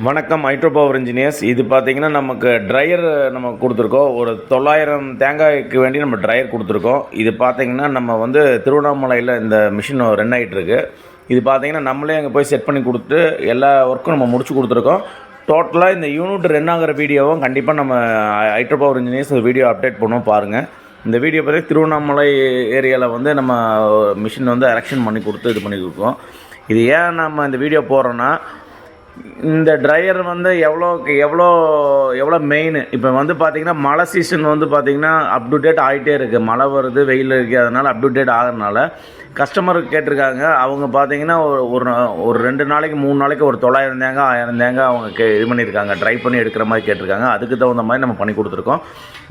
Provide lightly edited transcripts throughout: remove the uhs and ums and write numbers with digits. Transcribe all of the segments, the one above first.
வணக்கம் hydro power engineers. இது பார்த்தீங்கன்னா நமக்கு ட்ரையர் நம்ம கொடுத்துருக்கோம். ஒரு 900 தேங்காய்க்கு வேண்டி நம்ம ட்ரையர் கொடுத்துருக்கோம். இது பார்த்தீங்கன்னா நம்ம வந்து திருவண்ணாமலையில் இந்த மிஷின் ரன் ஆகிட்டுருக்கு. இது பார்த்தீங்கன்னா நம்மளே அங்கே போய் செட் பண்ணி கொடுத்து எல்லா ஒர்க்கும் நம்ம முடிச்சு கொடுத்துருக்கோம். டோட்டலாக இந்த யூனிட் ரன் ஆகிற வீடியோவும் கண்டிப்பாக நம்ம hydro power engineers video update பண்ணுவோம் பாருங்கள். இந்த வீடியோ பார்த்தி திருவண்ணாமலை ஏரியாவில் வந்து நம்ம மிஷின் வந்து எரெக்ஷன் பண்ணி கொடுத்து இது பண்ணி கொடுப்போம். இது ஏன் நம்ம இந்த வீடியோ போடுறோன்னா, இந்த ட்ரையர் வந்து எவ்வளோ மெயின். இப்போ வந்து பார்த்திங்கன்னா மழை சீசன் வந்து பார்த்திங்கன்னா அப் டு டேட் ஆகிட்டே இருக்குது. மழை வருது, வெயில் இருக்குது, அதனால் அப் டு டேட் ஆகிறதுனால கஸ்டமர் கேட்டிருக்காங்க. அவங்க பார்த்திங்கன்னா ஒரு 2 நாளைக்கு 3 நாளைக்கு ஒரு 900 தேங்காய் 1000 தேங்காய் அவங்க இது பண்ணியிருக்காங்க, ட்ரை பண்ணி எடுக்கிற மாதிரி கேட்டிருக்காங்க. அதுக்கு தகுந்த மாதிரி நம்ம பண்ணி கொடுத்துருக்கோம்.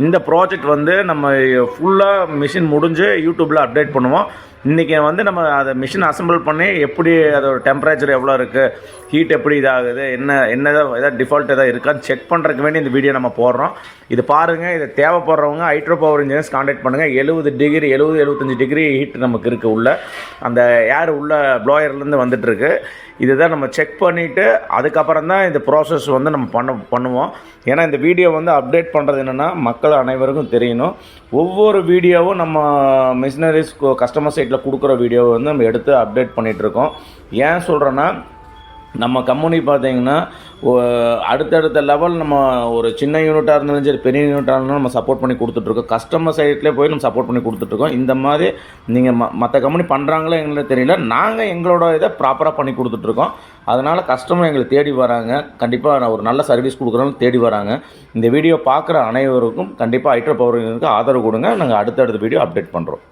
இந்த ப்ராஜெக்ட் வந்து நம்ம ஃபுல்லாக மிஷின் முடிஞ்சு யூடியூப்பில் அப்டேட் பண்ணுவோம். இன்றைக்கி வந்து நம்ம அதை மிஷின் அசம்பிள் பண்ணி எப்படி அதோட டெம்பரேச்சர் எவ்வளோ இருக்குது, ஹீட் எப்படி இதாகுது, எதாவது டிஃபால்ட் எதாவது இருக்கான்னு செக் பண்ணுறதுக்கு வேண்டி இந்த வீடியோ நம்ம போடுறோம். இது பாருங்கள். இதை தேவைப்படுறவங்க ஹைட்ரோ பவர் இன்ஜினியர்ஸ் கான்டாக்ட் பண்ணுங்கள். 70-75 டிகிரி ஹீட் நமக்கு இருக்குது உள்ள, அந்த ஏர் உள்ள ப்ளோயர்லேருந்து வந்துட்டுருக்கு. இதுதான் நம்ம செக் பண்ணிவிட்டு அதுக்கப்புறம் தான் இந்த ப்ராசஸ் வந்து நம்ம பண்ணுவோம். ஏன்னா இந்த வீடியோ வந்து அப்டேட் பண்ணுறது என்னென்னா மக்கள் அனைவருக்கும் தெரியணும். ஒவ்வொரு வீடியோவும் நம்ம மிஷினரிஸ் கஸ்டமர் சைட்டில் கொடுக்குற வீடியோவை வந்து நம்ம எடுத்து அப்டேட் பண்ணிகிட்ருக்கோம். ஏன் சொல்கிறேன்னா, நம்ம கம்பெனி பார்த்திங்கன்னா அடுத்தடுத்த லெவல் நம்ம ஒரு சின்ன யூனிட்டாக இருந்தாலும் சரி, பெரிய யூனிட்டாக இருந்தாலும் நம்ம சப்போர்ட் பண்ணி கொடுத்துட்ருக்கோம். கஸ்டமர் சைட்லேயே போய் நம்ம சப்போர்ட் பண்ணி கொடுத்துட்ருக்கோம். இந்த மாதிரி நீங்கள் மற்ற கம்பெனி பண்ணுறாங்களோ எங்களுக்கு தெரியல, நாங்கள் எங்களோட இதை ப்ராப்பராக பண்ணி கொடுத்துட்ருக்கோம். அதனால் கஸ்டமர் எங்களை தேடி வராங்க. கண்டிப்பாக நான் ஒரு நல்ல சர்வீஸ் கொடுக்குறோன்னு தேடி வராங்க. இந்த வீடியோ பார்க்குற அனைவருக்கும் கண்டிப்பாக ஹைட்ரோ பவர் ஆதரவு கொடுங்க. நாங்கள் அடுத்தடுத்த வீடியோ அப்டேட் பண்ணுறோம்.